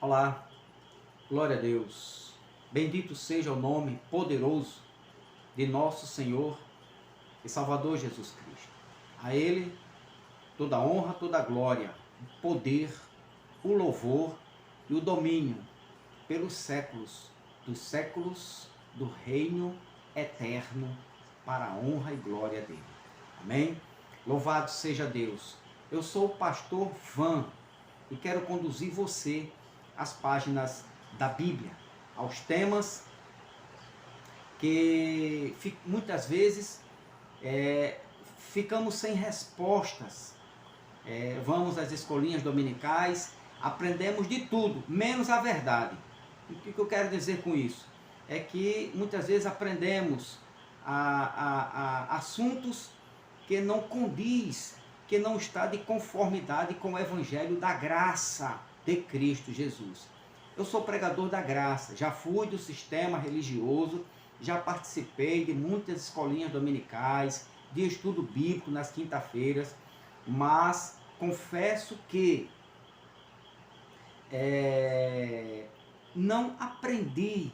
Olá, glória a Deus. Bendito seja o nome poderoso de nosso Senhor e Salvador Jesus Cristo. A Ele toda a honra, toda a glória, o poder, o louvor e o domínio pelos séculos dos séculos do reino eterno para a honra e glória dele. Amém? Louvado seja Deus. Eu sou o pastor Van e quero conduzir você às páginas da Bíblia, aos temas que muitas vezes ficamos sem respostas. Vamos às escolinhas dominicais, aprendemos de tudo, menos a verdade. O que eu quero dizer com isso? É que muitas vezes aprendemos assuntos que não condiz, que não está de conformidade com o Evangelho da graça de Cristo Jesus. Eu sou pregador da graça, já fui do sistema religioso, já participei de muitas escolinhas dominicais, de estudo bíblico nas quinta-feiras, mas confesso que não aprendi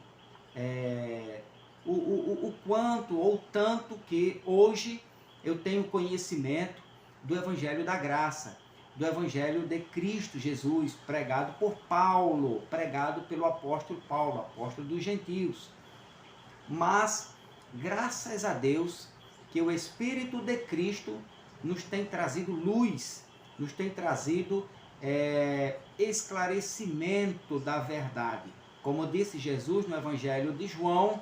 o quanto ou tanto que hoje eu tenho conhecimento do Evangelho da graça, do Evangelho de Cristo Jesus, pregado por Paulo, pregado pelo apóstolo Paulo, apóstolo dos gentios. Mas, graças a Deus, que o Espírito de Cristo nos tem trazido luz, nos tem trazido esclarecimento da verdade. Como disse Jesus no Evangelho de João,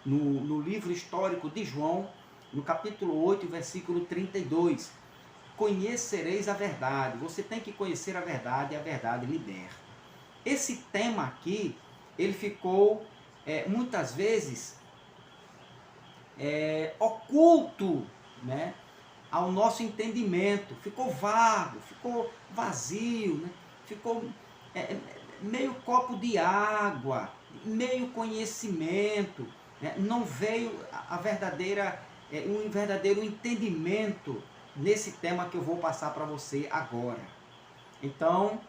no livro histórico de João, no capítulo 8, versículo 32, conhecereis a verdade. Você tem que conhecer a verdade e a verdade liberta. Esse tema aqui, ele ficou muitas vezes oculto, né, ao nosso entendimento. Ficou vago, ficou vazio, né? Ficou meio copo de água, meio conhecimento, né? Não veio um verdadeiro entendimento nesse tema que eu vou passar para você agora. Então,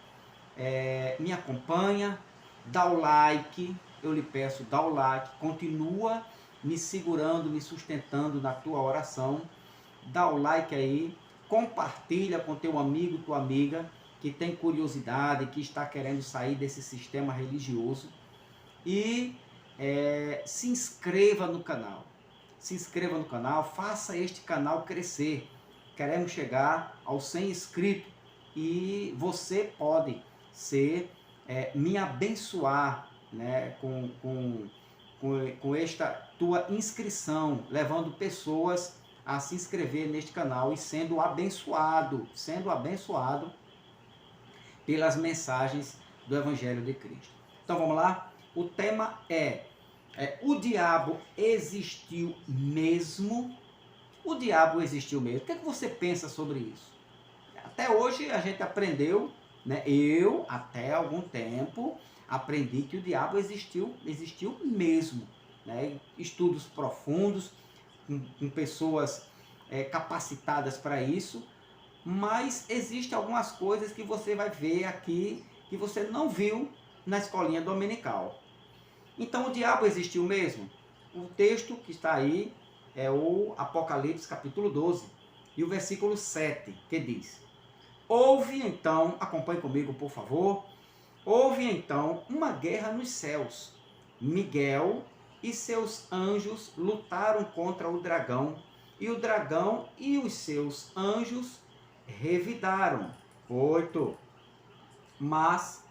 me acompanha, dá o like, eu lhe peço, dá o like, continua me segurando, me sustentando na tua oração, dá o like aí, compartilha com teu amigo, tua amiga, que tem curiosidade, que está querendo sair desse sistema religioso, e se inscreva no canal. Se inscreva no canal, faça este canal crescer. Queremos chegar aos 100 inscritos e você pode me abençoar, né, com esta tua inscrição, levando pessoas a se inscrever neste canal e sendo abençoado pelas mensagens do Evangelho de Cristo. Então vamos lá? O tema o diabo existiu mesmo? O diabo existiu mesmo. O que você pensa sobre isso? Até hoje a gente aprendeu, né? Eu, até algum tempo, aprendi que o diabo existiu mesmo. Né? Estudos profundos, com pessoas capacitadas para isso, mas existem algumas coisas que você vai ver aqui que você não viu na escolinha dominical. Então o diabo existiu mesmo? O texto que está aí é o Apocalipse capítulo 12 e o versículo 7, que diz: houve então, acompanhe comigo por favor, houve então uma guerra nos céus. Miguel e seus anjos lutaram contra o dragão, e o dragão e os seus anjos revidaram. 8. Mas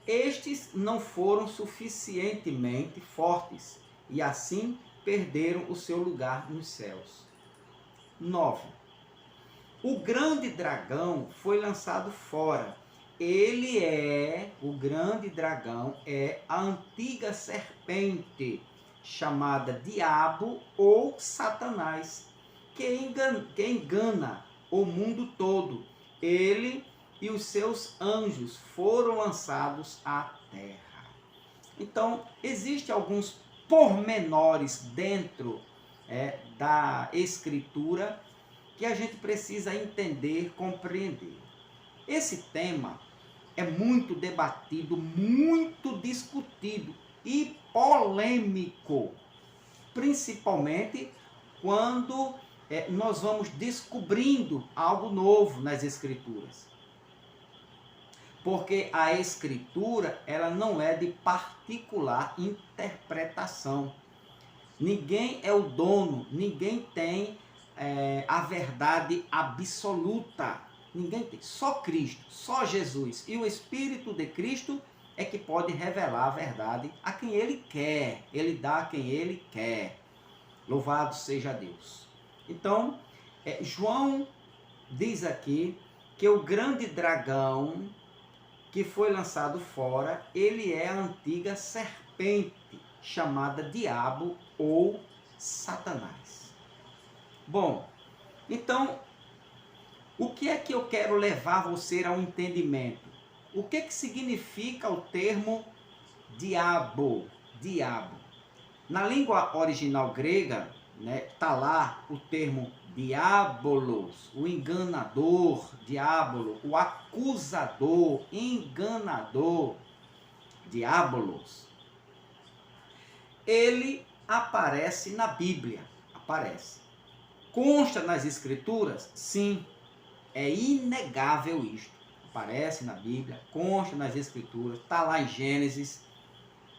estes não foram suficientemente fortes, e assim perderam o seu lugar nos céus. 9. O grande dragão foi lançado fora. O grande dragão é a antiga serpente, chamada Diabo ou Satanás, que engana o mundo todo. Ele e os seus anjos foram lançados à terra. Então, existem alguns pormenores dentro da Escritura que a gente precisa entender, compreender. Esse tema é muito debatido, muito discutido e polêmico, principalmente quando nós vamos descobrindo algo novo nas Escrituras. Porque a Escritura, ela não é de particular interpretação. Ninguém é o dono, ninguém tem a verdade absoluta. Ninguém tem. Só Cristo, só Jesus e o Espírito de Cristo é que pode revelar a verdade a quem Ele quer. Ele dá a quem Ele quer. Louvado seja Deus. Então, João diz aqui que o grande dragão que foi lançado fora, ele é a antiga serpente, chamada Diabo ou Satanás. Bom, então, o que é que eu quero levar você ao entendimento? O que significa o termo diabo? Diabo. Na língua original grega, tá lá o termo diabolos, o enganador, diabolo, o acusador, enganador, diabolos. Ele aparece na Bíblia, aparece. Consta nas Escrituras? Sim, é inegável isto. Aparece na Bíblia, consta nas Escrituras, está lá em Gênesis,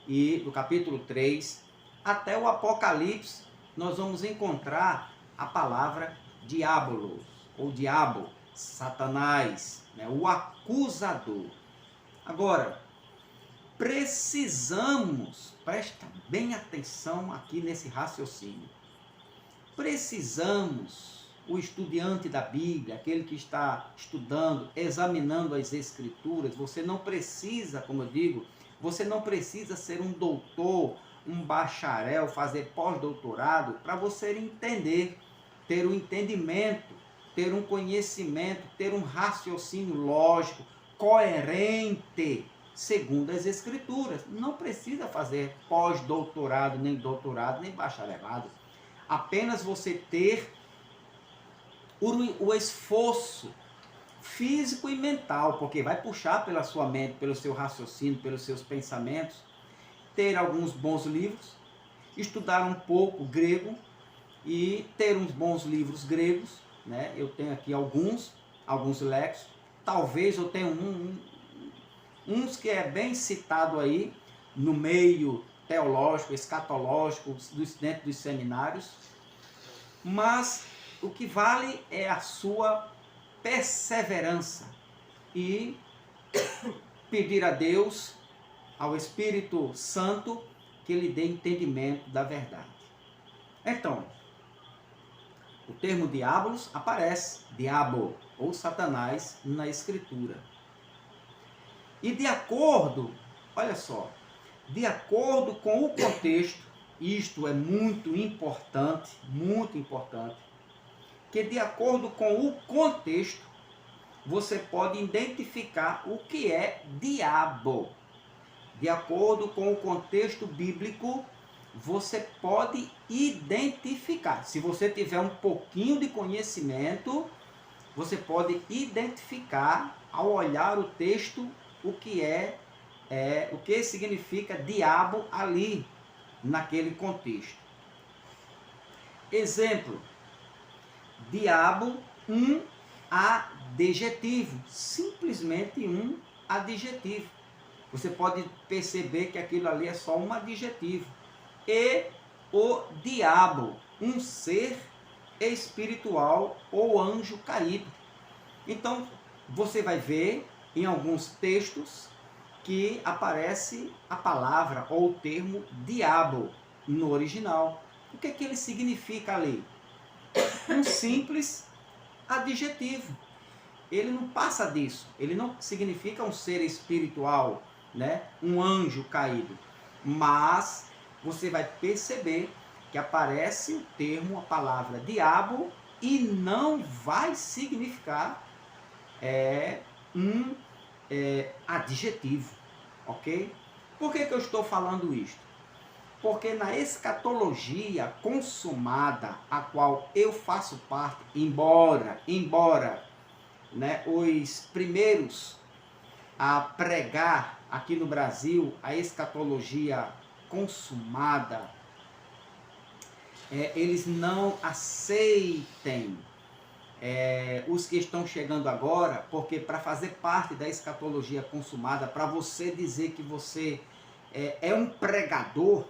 e do capítulo 3, até o Apocalipse, nós vamos encontrar a palavra diabolos, ou diabo, Satanás, o acusador. Agora, precisamos, presta bem atenção aqui nesse raciocínio, precisamos, o estudante da Bíblia, aquele que está estudando, examinando as Escrituras, você não precisa, como eu digo, você não precisa ser um doutor, um bacharel, fazer pós-doutorado para você entender, ter um entendimento, ter um conhecimento, ter um raciocínio lógico, coerente, segundo as Escrituras. Não precisa fazer pós-doutorado, nem doutorado, nem bacharelado. Apenas você ter o esforço físico e mental, porque vai puxar pela sua mente, pelo seu raciocínio, pelos seus pensamentos, ter alguns bons livros, estudar um pouco grego e ter uns bons livros gregos, Eu tenho aqui alguns léxicos, talvez eu tenha uns que é bem citado aí no meio teológico, escatológico, dentro dos seminários, mas o que vale é a sua perseverança e pedir a Deus, ao Espírito Santo, que lhe dê entendimento da verdade. Então, o termo diabolos aparece, diabo ou Satanás, na Escritura. E de acordo, olha só, de acordo com o contexto, isto é muito importante, que de acordo com o contexto, você pode identificar o que é diabo. De acordo com o contexto bíblico, você pode identificar. Se você tiver um pouquinho de conhecimento, você pode identificar, ao olhar o texto, o que significa diabo ali, naquele contexto. Exemplo, diabo, um adjetivo, simplesmente um adjetivo. Você pode perceber que aquilo ali é só um adjetivo. E o diabo, um ser espiritual ou anjo caído. Então, você vai ver em alguns textos que aparece a palavra ou o termo diabo no original. O que ele significa ali? Um simples adjetivo. Ele não passa disso. Ele não significa um ser espiritual, um anjo caído. Mas você vai perceber que aparece o termo, a palavra diabo, e não vai significar um adjetivo, ok? Por que eu estou falando isto? Porque na escatologia consumada, a qual eu faço parte, embora os primeiros a pregar aqui no Brasil a escatologia consumada, eles não aceitem os que estão chegando agora, porque para fazer parte da escatologia consumada, para você dizer que você é um pregador,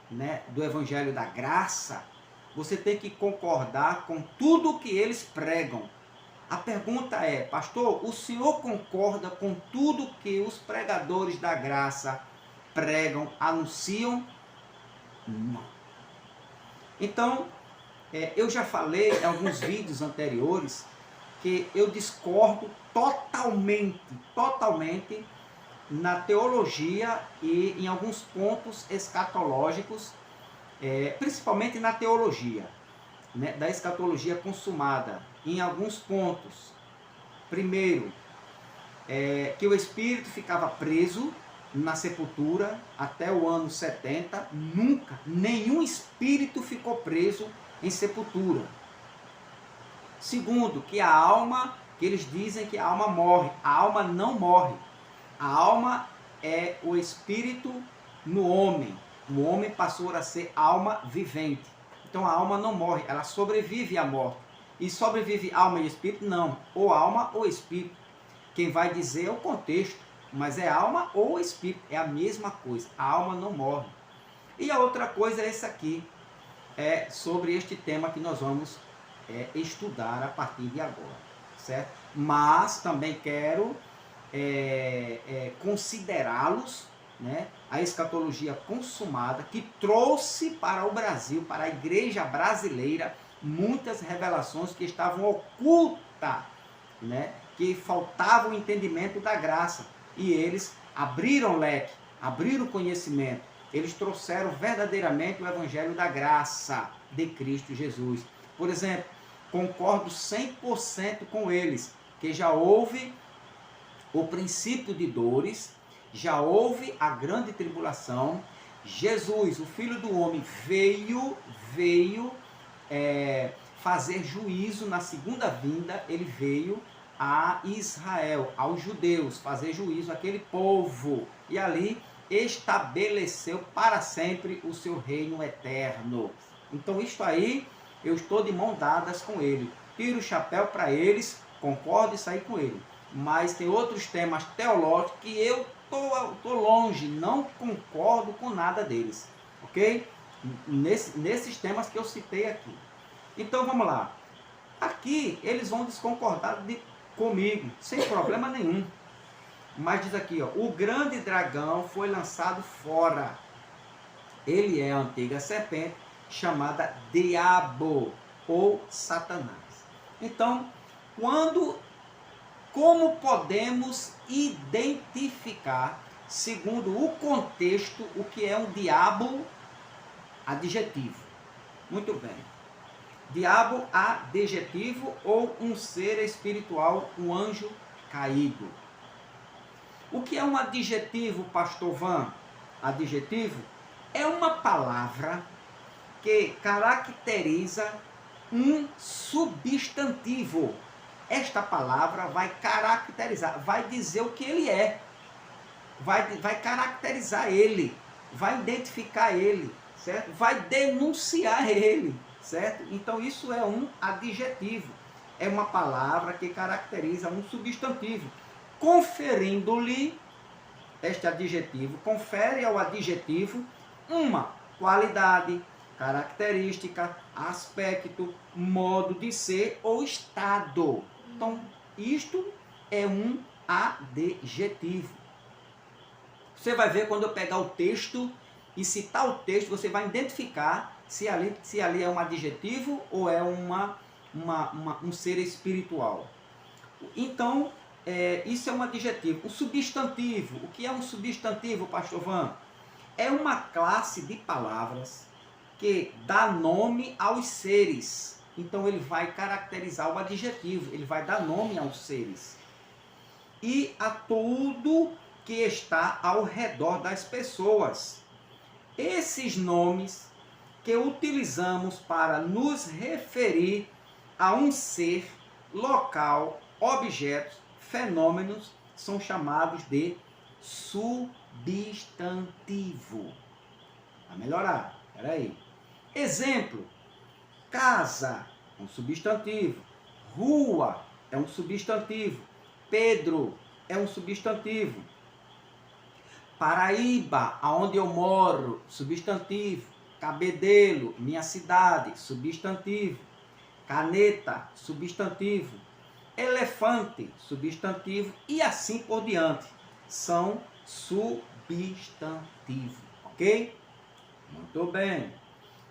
né, do Evangelho da Graça, você tem que concordar com tudo que eles pregam. A pergunta é, pastor, o senhor concorda com tudo que os pregadores da graça pregam, anunciam? Não. Então, eu já falei em alguns vídeos anteriores que eu discordo totalmente na teologia e em alguns pontos escatológicos, principalmente na teologia, né, da escatologia consumada, em alguns pontos. Primeiro, que o espírito ficava preso na sepultura até o ano 70, nunca, nenhum espírito ficou preso em sepultura. Segundo, que a alma, que eles dizem que a alma morre, a alma não morre. A alma é o espírito no homem. O homem passou a ser alma vivente. Então a alma não morre, ela sobrevive à morte. E sobrevive alma e espírito? Não. Ou alma ou espírito. Quem vai dizer é o contexto. Mas é alma ou espírito. É a mesma coisa. A alma não morre. E a outra coisa é essa aqui. É sobre este tema que nós vamos estudar a partir de agora. Certo? Mas também quero considerá-los, né, a escatologia consumada, que trouxe para o Brasil, para a igreja brasileira, muitas revelações que estavam ocultas, né, que faltava o entendimento da graça. E eles abriram leque, abriram conhecimento. Eles trouxeram verdadeiramente o evangelho da graça de Cristo Jesus. Por exemplo, concordo 100% com eles, que já houve o princípio de dores, já houve a grande tribulação. Jesus, o Filho do Homem, veio fazer juízo na segunda vinda. Ele veio a Israel, aos judeus, fazer juízo àquele povo. E ali estabeleceu para sempre o seu reino eterno. Então isto aí, eu estou de mão dadas com ele. Tiro o chapéu para eles, concordo e saí com ele. Mas tem outros temas teológicos que eu estou longe, não concordo com nada deles, ok? Nesses temas que eu citei aqui. Então vamos lá. Aqui eles vão desconcordar comigo, sem problema nenhum. Mas diz aqui, ó, o grande dragão foi lançado fora. Ele é a antiga serpente, chamada Diabo ou Satanás. Então, como podemos identificar, segundo o contexto, o que é um diabo adjetivo? Muito bem. Diabo adjetivo ou um ser espiritual, um anjo caído. O que é um adjetivo, pastor Van? Adjetivo é uma palavra que caracteriza um substantivo. Esta palavra vai caracterizar, vai dizer o que ele é, vai caracterizar ele, vai identificar ele, certo? Vai denunciar ele, certo? Então isso é um adjetivo, é uma palavra que caracteriza um substantivo, conferindo-lhe, este adjetivo confere ao adjetivo uma qualidade, característica, aspecto, modo de ser ou estado. Então, isto é um adjetivo. Você vai ver quando eu pegar o texto e citar o texto, você vai identificar se ali é um adjetivo ou é um ser espiritual. Então, isso é um adjetivo. O substantivo, o que é um substantivo, pastor Van? É uma classe de palavras que dá nome aos seres. Então ele vai caracterizar o adjetivo, ele vai dar nome aos seres. E a tudo que está ao redor das pessoas. Esses nomes que utilizamos para nos referir a um ser, local, objetos, fenômenos, são chamados de substantivo. Vai melhorar, peraí. Exemplo, casa é um substantivo, rua é um substantivo, Pedro é um substantivo, Paraíba, aonde eu moro, substantivo, Cabedelo, minha cidade, substantivo, caneta, substantivo, elefante, substantivo e assim por diante. São substantivos, ok? Muito bem.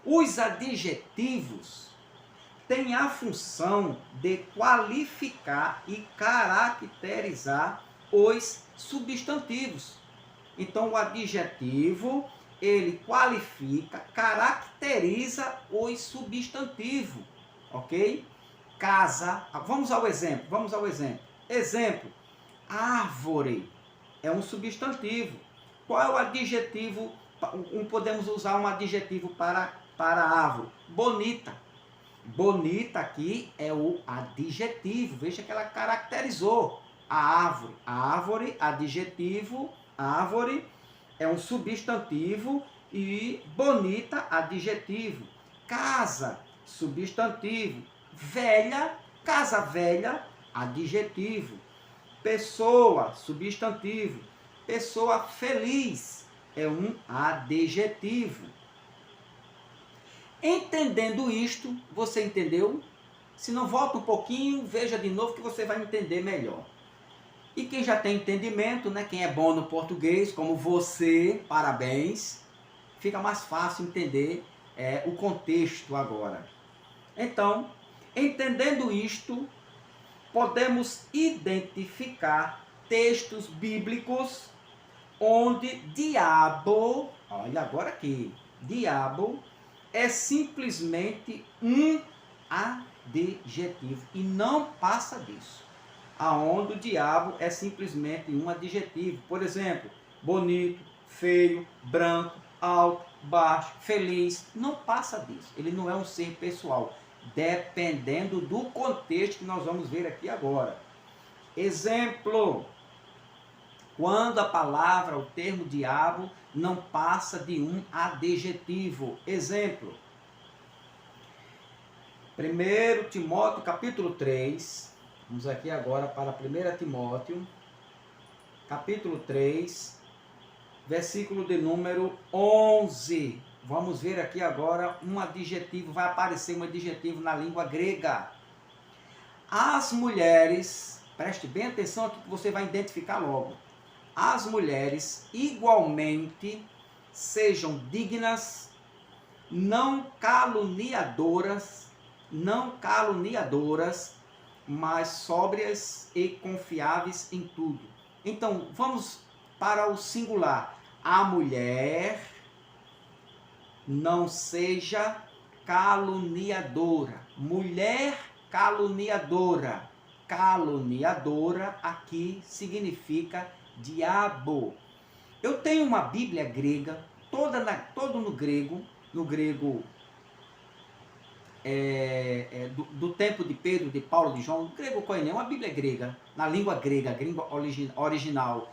Os adjetivos têm a função de qualificar e caracterizar os substantivos. Então, o adjetivo, ele qualifica, caracteriza os substantivos, ok? Casa, vamos ao exemplo. Exemplo, árvore é um substantivo. Qual é o adjetivo? Podemos usar um adjetivo para árvore. Bonita. Bonita aqui é o adjetivo. Veja que ela caracterizou a árvore. A árvore, adjetivo, árvore é um substantivo e bonita, adjetivo. Casa, substantivo. Velha, casa velha, adjetivo. Pessoa, substantivo. Pessoa feliz é um adjetivo. Entendendo isto, você entendeu? Se não, volta um pouquinho, veja de novo que você vai entender melhor. E quem já tem entendimento, né, quem é bom no português, como você, parabéns, fica mais fácil entender o contexto agora. Então, entendendo isto, podemos identificar textos bíblicos onde diabo, olha agora aqui, diabo é simplesmente um adjetivo e não passa disso. Aonde o diabo é simplesmente um adjetivo. Por exemplo, bonito, feio, branco, alto, baixo, feliz, não passa disso. Ele não é um ser pessoal, dependendo do contexto que nós vamos ver aqui agora. Exemplo, quando a palavra, o termo diabo, não passa de um adjetivo. Exemplo, 1 Timóteo capítulo 3, vamos aqui agora para 1 Timóteo, capítulo 3, versículo de número 11. Vamos ver aqui agora um adjetivo, vai aparecer um adjetivo na língua grega. As mulheres, preste bem atenção aqui que você vai identificar logo. As mulheres igualmente sejam dignas, não caluniadoras, mas sóbrias e confiáveis em tudo. Então, vamos para o singular. A mulher não seja caluniadora. Mulher caluniadora. Caluniadora aqui significa diabo. Eu tenho uma Bíblia grega, todo no grego do tempo de Pedro, de Paulo, de João, grego koiné, uma Bíblia grega, na língua grega, língua original,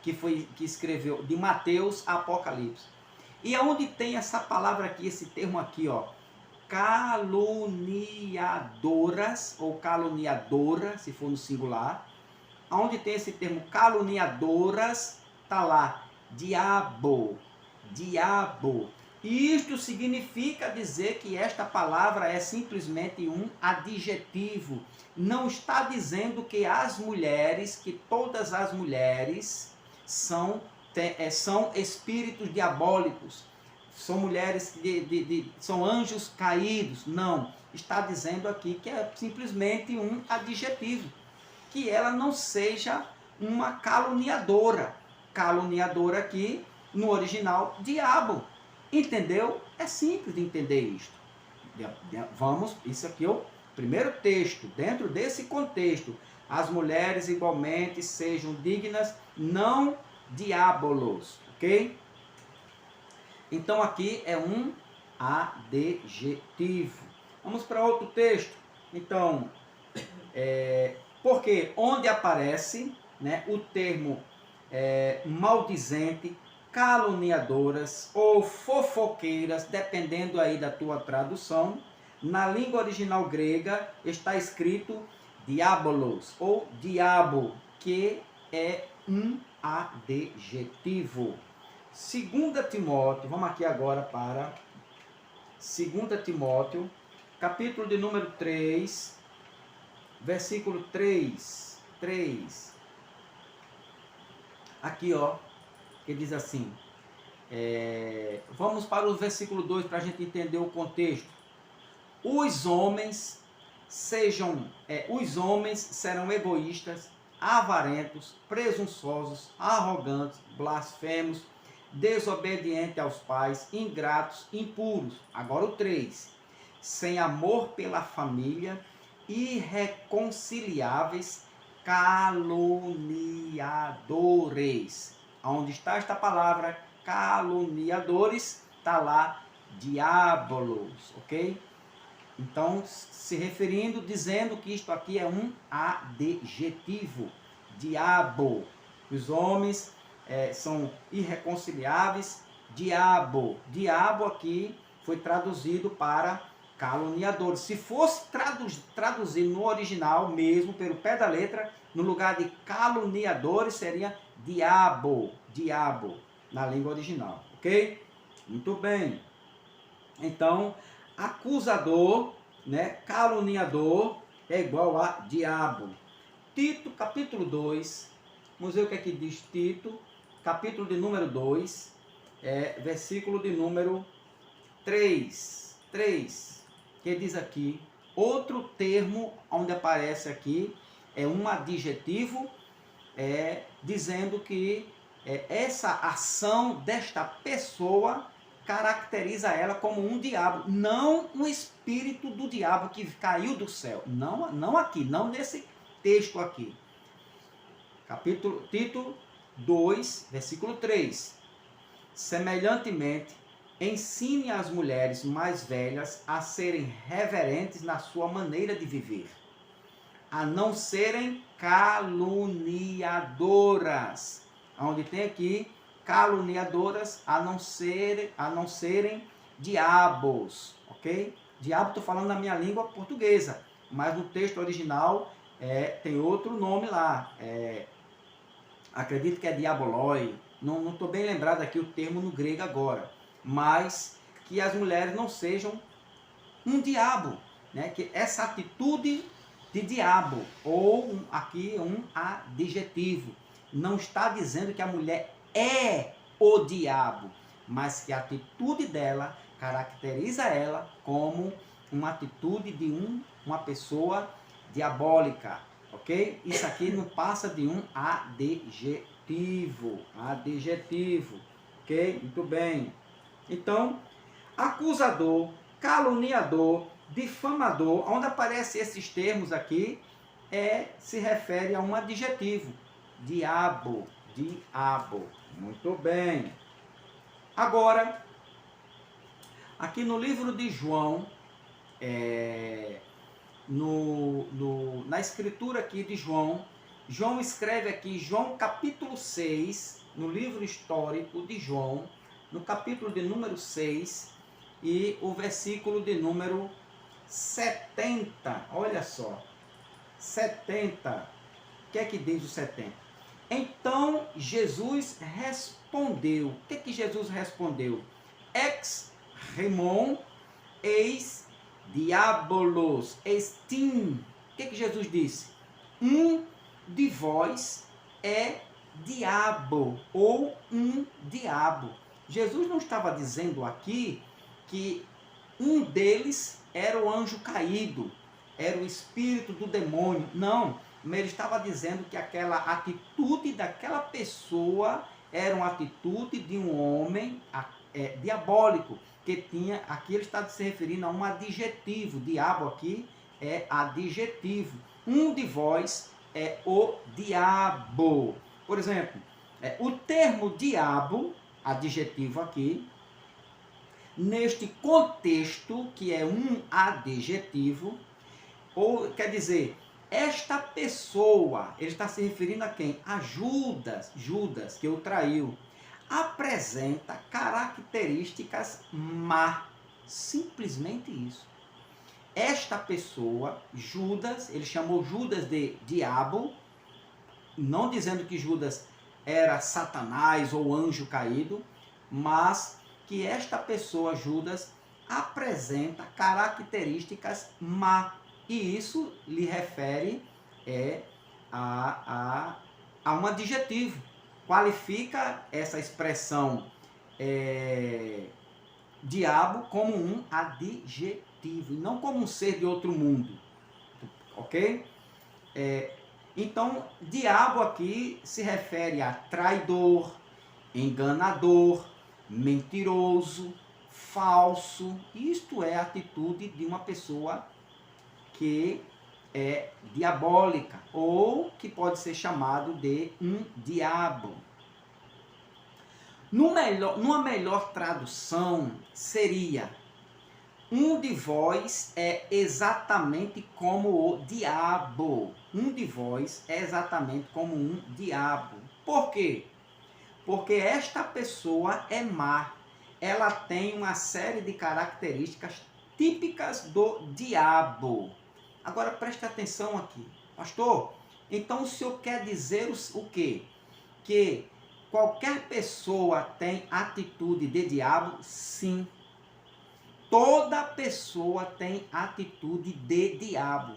que escreveu de Mateus a Apocalipse. E aonde tem essa palavra aqui, esse termo aqui, ó, caluniadoras, ou caluniadora, se for no singular, aonde tem esse termo caluniadoras, tá lá, diabo, diabo. E isto significa dizer que esta palavra é simplesmente um adjetivo. Não está dizendo que as mulheres, que todas as mulheres são espíritos diabólicos, são mulheres, são anjos caídos. Não, está dizendo aqui que é simplesmente um adjetivo. Que ela não seja uma caluniadora. Caluniadora aqui, no original, diabo. Entendeu? É simples de entender isto. Vamos, isso aqui é o primeiro texto. Dentro desse contexto, as mulheres igualmente sejam dignas, não diabolos. Ok? Então aqui é um adjetivo. Vamos para outro texto. Então, porque onde aparece né, o termo maldizente, caluniadoras ou fofoqueiras, dependendo aí da tua tradução. Na língua original grega está escrito diabolos ou diabo, que é um adjetivo. 2 Timóteo, vamos aqui agora para 2 Timóteo, capítulo de número 3, versículo 3. Aqui, ó, que diz assim, vamos para o versículo 2 para a gente entender o contexto. Os homens serão egoístas, avarentos, presunçosos, arrogantes, blasfemos, desobedientes aos pais, ingratos, impuros. Agora o 3. Sem amor pela família, irreconciliáveis, caluniadores. Onde está esta palavra caluniadores? Está lá diabolos, ok? Então, se referindo, dizendo que isto aqui é um adjetivo, diabo. Os homens são irreconciliáveis, diabo. Diabo aqui foi traduzido para caluniadores. Se fosse traduzir no original mesmo, pelo pé da letra, no lugar de caluniadores, seria diabo, na língua original, ok? Muito bem. Então, acusador, né, caluniador, é igual a diabo. Tito, capítulo 2, vamos ver o que é que diz Tito, capítulo de número 2, versículo de número 3, que diz aqui, outro termo onde aparece aqui, é um adjetivo, dizendo que essa ação desta pessoa caracteriza ela como um diabo, não um espírito do diabo que caiu do céu. Não aqui, não nesse texto aqui. Tito 2, versículo 3. Semelhantemente, ensine as mulheres mais velhas a serem reverentes na sua maneira de viver, a não serem caluniadoras. Onde tem aqui caluniadoras, a não serem diabos, ok? Diabo, estou falando na minha língua portuguesa, mas no texto original tem outro nome lá, acredito que é diaboloi, não estou bem lembrado aqui o termo no grego agora, mas que as mulheres não sejam um diabo, né? Que essa atitude de diabo, ou aqui um adjetivo, não está dizendo que a mulher é o diabo, mas que a atitude dela caracteriza ela como uma atitude de uma pessoa diabólica, ok? Isso aqui não passa de um adjetivo, ok? Muito bem. Então, acusador, caluniador, difamador, onde aparecem esses termos aqui, se refere a um adjetivo, diabo. Muito bem. Agora, aqui no livro de João, na escritura aqui de João, João escreve aqui, João capítulo 6, no livro histórico de João, no capítulo de número 6, e o versículo de número 70. Olha só, 70. O que é que diz o 70? Então Jesus respondeu. O que é que Jesus respondeu? Ex remon eis diabolos estim. O que é que Jesus disse? Um de vós é diabo, ou um diabo. Jesus não estava dizendo aqui que um deles era o anjo caído, era o espírito do demônio. Não, mas ele estava dizendo que aquela atitude daquela pessoa era uma atitude de um homem diabólico, que tinha, aqui ele está se referindo a um adjetivo, diabo aqui é adjetivo. Um de vós é o diabo. Por exemplo, o termo diabo, adjetivo aqui, neste contexto, que é um adjetivo, ou quer dizer, esta pessoa, ele está se referindo a quem? A Judas, Judas, que o traiu, apresenta características má. Simplesmente isso. Esta pessoa, Judas, ele chamou Judas de diabo, não dizendo que Judas era Satanás ou anjo caído, mas que esta pessoa, Judas, apresenta características má. E isso lhe refere a um adjetivo. Qualifica essa expressão diabo como um adjetivo, e não como um ser de outro mundo. Ok? Então, diabo aqui se refere a traidor, enganador, mentiroso, falso. Isto é a atitude de uma pessoa que é diabólica, ou que pode ser chamado de um diabo. Numa melhor tradução seria: um de vós é exatamente como o diabo. Um de vós é exatamente como um diabo. Por quê? Porque esta pessoa é má. Ela tem uma série de características típicas do diabo. Agora preste atenção aqui. Pastor, então o senhor quer dizer o quê? Que qualquer pessoa tem atitude de diabo? Sim. Toda pessoa tem atitude de diabo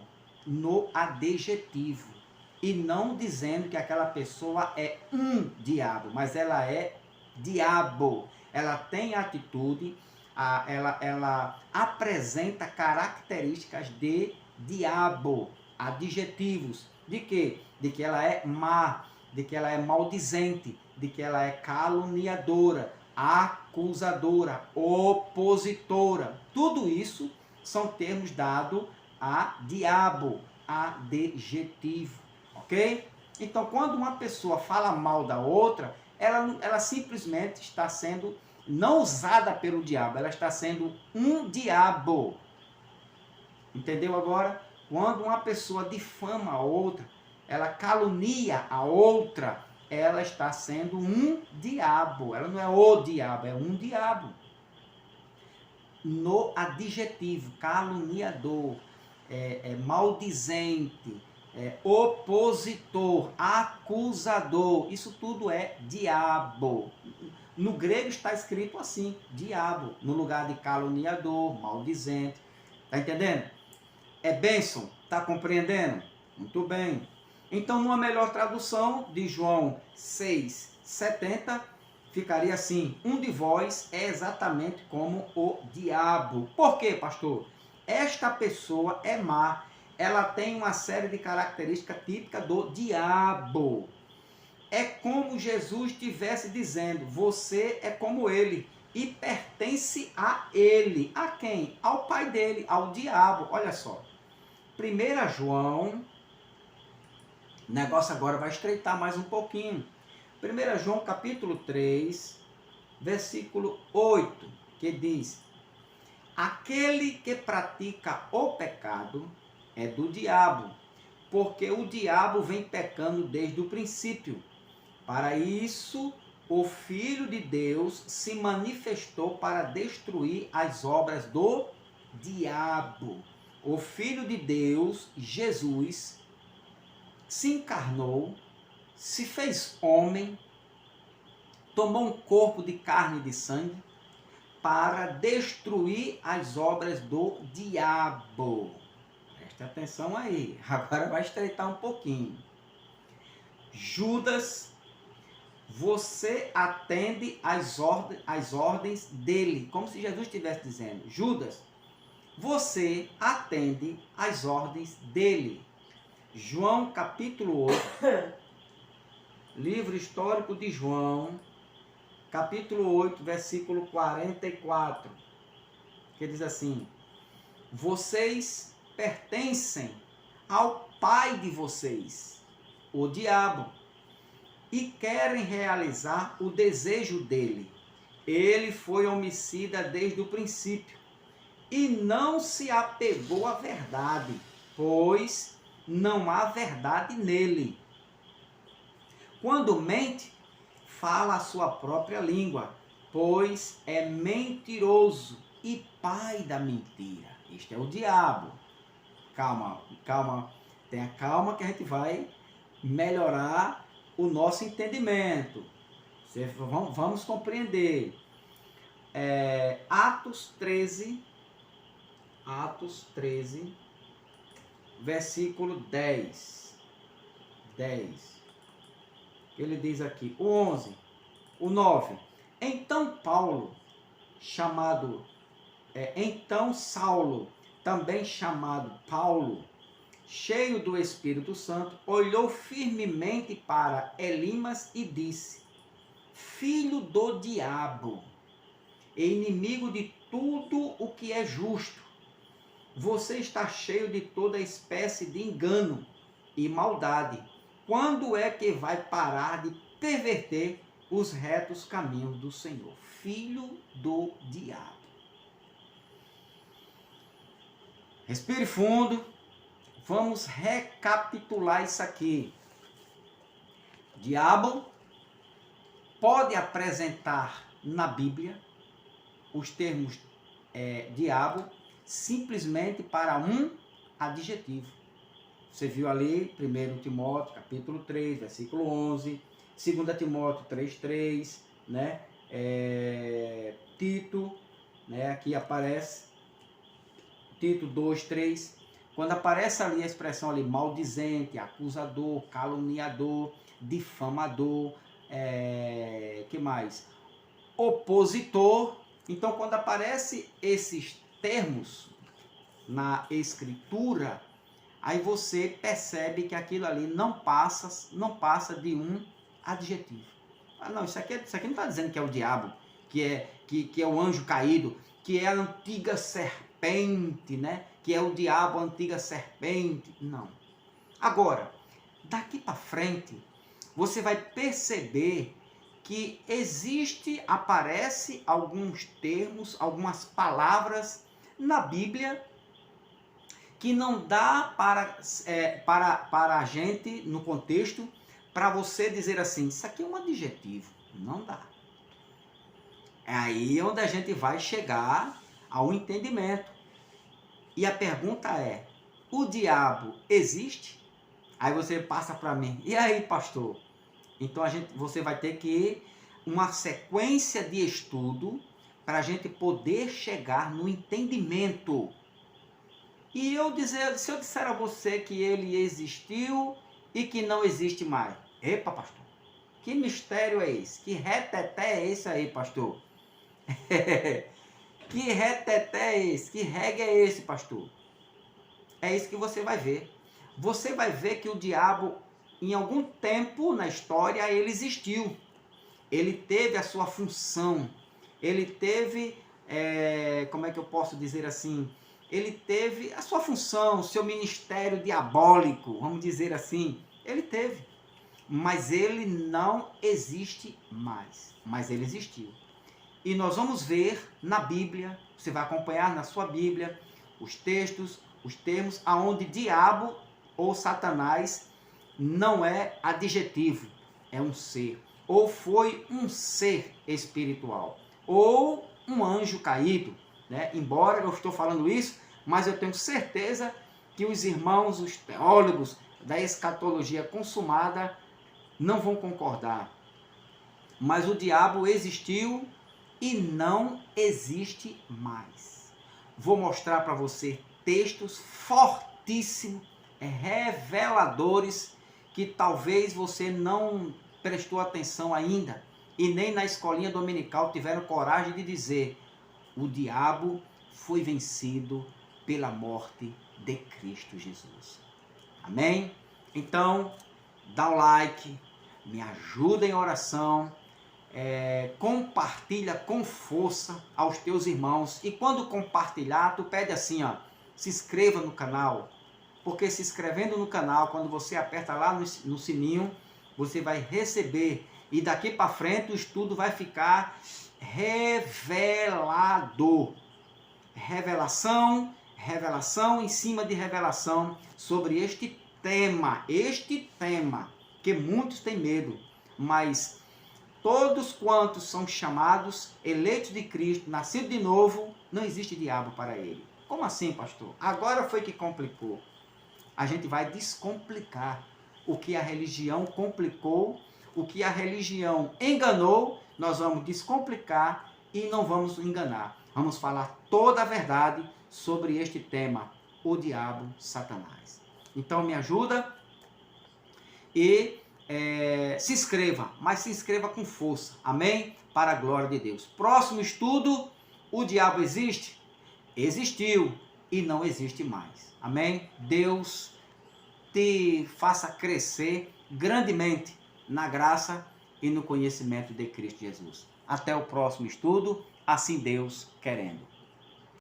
no adjetivo. E não dizendo que aquela pessoa é um diabo, mas ela é diabo. Ela tem atitude, ela apresenta características de diabo, adjetivos. De quê? De que ela é má, de que ela é maldizente, de que ela é caluniadora, acusadora, opositora. Tudo isso são termos dados a diabo, adjetivo, ok? Então, quando uma pessoa fala mal da outra, ela simplesmente está sendo não usada pelo diabo, ela está sendo um diabo. Entendeu agora? Quando uma pessoa difama a outra, ela calunia a outra, ela está sendo um diabo. Ela não é o diabo, é um diabo. No adjetivo, caluniador, maldizente, opositor, acusador, isso tudo é diabo. No grego está escrito assim, diabo, no lugar de caluniador, maldizente. Está entendendo? É bênção, está compreendendo? Muito bem. Então, numa melhor tradução de João 6,70, ficaria assim: um de vós é exatamente como o diabo. Por quê, pastor? Esta pessoa é má, ela tem uma série de características típicas do diabo. É como Jesus estivesse dizendo: você é como ele e pertence a ele. A quem? Ao pai dele, ao diabo. Olha só. 1 João, o negócio agora vai estreitar mais um pouquinho. 1 João capítulo 3, versículo 8, que diz: aquele que pratica o pecado é do diabo, porque o diabo vem pecando desde o princípio. Para isso, o Filho de Deus se manifestou para destruir as obras do diabo. O Filho de Deus, Jesus, se encarnou, se fez homem, tomou um corpo de carne e de sangue para destruir as obras do diabo. Preste atenção aí, agora vai estreitar um pouquinho. Judas, você atende às ordens dele, como se Jesus estivesse dizendo: Judas, você atende às ordens dele. João capítulo 8, livro histórico de João, capítulo 8, versículo 44, que diz assim: vocês pertencem ao pai de vocês, o diabo, e querem realizar o desejo dele. Ele foi homicida desde o princípio e não se apegou à verdade, pois não há verdade nele. Quando mente, fala a sua própria língua, pois é mentiroso e pai da mentira. Este é o diabo. Calma, calma, tenha calma que a gente vai melhorar o nosso entendimento. Vamos compreender. Atos 13, versículo 10. Ele diz aqui, o 11, o 9. Então Saulo, também chamado Paulo, cheio do Espírito Santo, olhou firmemente para Elimas e disse: Filho do diabo, e inimigo de tudo o que é justo, você está cheio de toda espécie de engano e maldade. Quando é que vai parar de perverter os retos caminhos do Senhor? Filho do diabo. Respire fundo. Vamos recapitular isso aqui. Diabo pode apresentar na Bíblia os termos diabo simplesmente para um adjetivo. Você viu ali 1 Timóteo capítulo 3, versículo 11, 2 Timóteo 3:3, né? Tito, né? Aqui aparece Tito 2:3. Quando aparece ali a expressão ali maldizente, acusador, caluniador, difamador, que mais? Opositor. Então, quando aparece esses termos na escritura, aí você percebe que aquilo ali não passa de um adjetivo. Ah, não, isso aqui não está dizendo que é o diabo, que é o anjo caído, que é a antiga serpente, né? Que é o diabo, a antiga serpente. Não. Agora, daqui para frente, você vai perceber que aparece alguns termos, algumas palavras na Bíblia que não dá para a gente, no contexto, para você dizer assim, isso aqui é um adjetivo. Não dá. É aí onde a gente vai chegar ao entendimento. E a pergunta é, o diabo existe? Aí você passa para mim, e aí, pastor? Então você vai ter que ir uma sequência de estudo para a gente poder chegar no entendimento. E se eu disser a você que ele existiu e que não existe mais. Epa, pastor, que mistério é esse? Que reteté é esse aí, pastor? Que reteté é esse? Que reggae é esse, pastor? É isso que você vai ver. Você vai ver que o diabo, em algum tempo na história, ele existiu. Ele teve a sua função. Ele teve, como é que eu posso dizer assim? Ele teve a sua função, seu ministério diabólico, vamos dizer assim. Ele teve. Mas ele não existe mais. Mas ele existiu. E nós vamos ver na Bíblia, você vai acompanhar na sua Bíblia, os textos, os termos, aonde diabo ou Satanás não é adjetivo, é um ser. Ou foi um ser espiritual, ou um anjo caído, né? Embora eu estou falando isso, mas eu tenho certeza que os irmãos, os teólogos da escatologia consumada não vão concordar. Mas o diabo existiu e não existe mais. Vou mostrar para você textos fortíssimos, reveladores, que talvez você não prestou atenção ainda e nem na escolinha dominical tiveram coragem de dizer: o diabo foi vencido pela morte de Cristo Jesus. Amém? Então, dá um like, me ajuda em oração, compartilha com força aos teus irmãos. E quando compartilhar, tu pede assim, ó, se inscreva no canal, porque se inscrevendo no canal, quando você aperta lá no sininho, você vai receber, e daqui para frente o estudo vai ficar revelador. Revelação em cima de revelação sobre este tema, que muitos têm medo, mas todos quantos são chamados, eleitos de Cristo, nascidos de novo, não existe diabo para ele. Como assim, pastor? Agora foi que complicou. A gente vai descomplicar o que a religião complicou, o que a religião enganou, nós vamos descomplicar e não vamos enganar. Vamos falar toda a verdade sobre este tema, o diabo, Satanás. Então me ajuda e se inscreva, mas se inscreva com força, amém? Para a glória de Deus. Próximo estudo, o diabo existe? Existiu e não existe mais, amém? Deus te faça crescer grandemente na graça e no conhecimento de Cristo Jesus. Até o próximo estudo, assim Deus querendo.